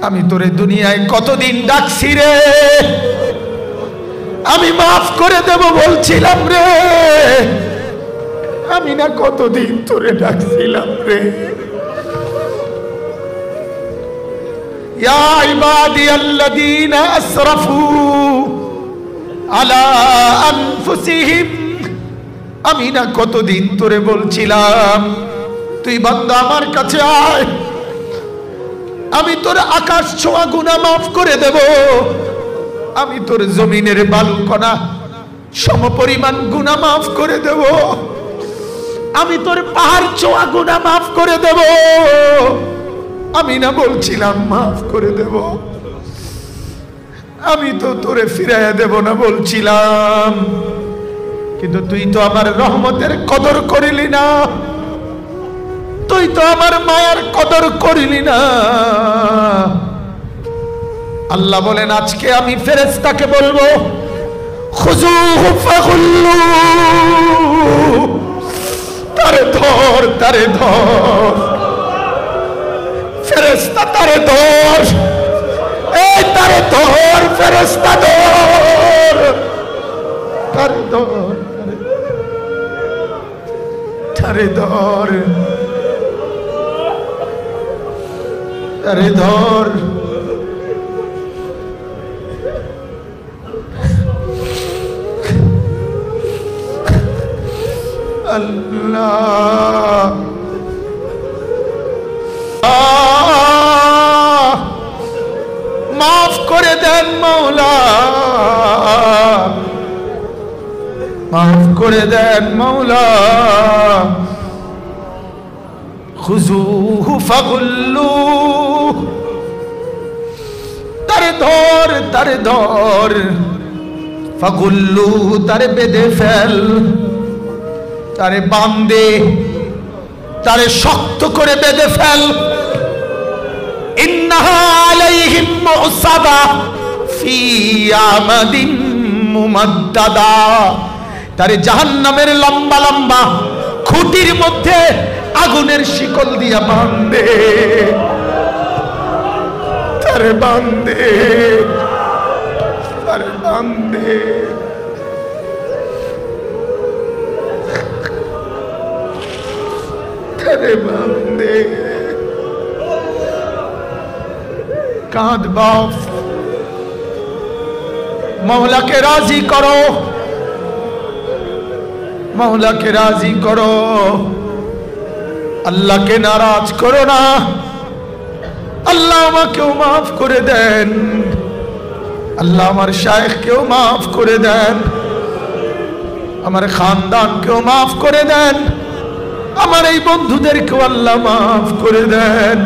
আমি তোরে দুনিয়ায় কতদিন ডাকছি রে, আমি মাফ করে দেব বলছিলাম রে, আমি না কতদিন তোরে ডাকছিলাম রে। ইয়া ইবাদিয়াল্লাযীনা আসরাফু আলা আনফুসিহিম, আমি না কতদিন তোরে বলছিলাম তুই বান্দা আমার কাছে আয়, আমি তোর আকাশ ছোঁয়া গুনাহ মাফ করে দেব, আমি তোর জমিনের বালুকণা সমপরিমাণ গুনাহ মাফ করে দেব, আমি তোর পাহাড় ছোঁয়া গুনাহ মাফ করে দেব। আমি না বলছিলাম মাফ করে দেব, আমি তো তোরে ফিরাইয়া দেব না বলছিলাম, কিন্তু তুই তো আমার রহমতের কদর করিলি না, তুই তো আমার মায়ার কদর করিলি না। আল্লাহ বলেন আজকে আমি ফেরেশতাকে বলবো খুযুহু ফাগুল্লু, তারে ধর, তারে ধর, ফেরেশতা তারে ধর, এই তারে ধর, ফেরেশতা ধর, তারে ধর, তারে ধর, তারে ধর। আল্লাহ মাফ করে দেন মাওলা, মাফ করে দেন মাওলা। খুযুহু ফাগুল্লু, তারে ধর, তারে ধর, ফাগুল্লু, তারে বেঁধে ফেল, তারে বাঁধে, তারে শক্ত করে বেঁধে ফেল। ইন্নাহা আলাইহিম মুসাবা ফি আমাদিন মুমাদ্দাদা, তারে জাহান্নামের লম্বা লম্বা খুঁটির মধ্যে আগুনের শিকল দিয়া বাঁধে, তারে বাঁধে, তারে বাঁধে। কাঁদ বাপ, মওলাকে রাজি করো, মওলাকে রাজি করো, আল্লাহকে নারাজ করো না। আল্লাহ আমাকেও মাফ করে দেন, আল্লাহ আমার শায়েখকেও মাফ করে দেন, আমার খানদানকেও মাফ করে দেন, আমার এই বন্ধুদেরকেও আল্লাহ মাফ করে দেন।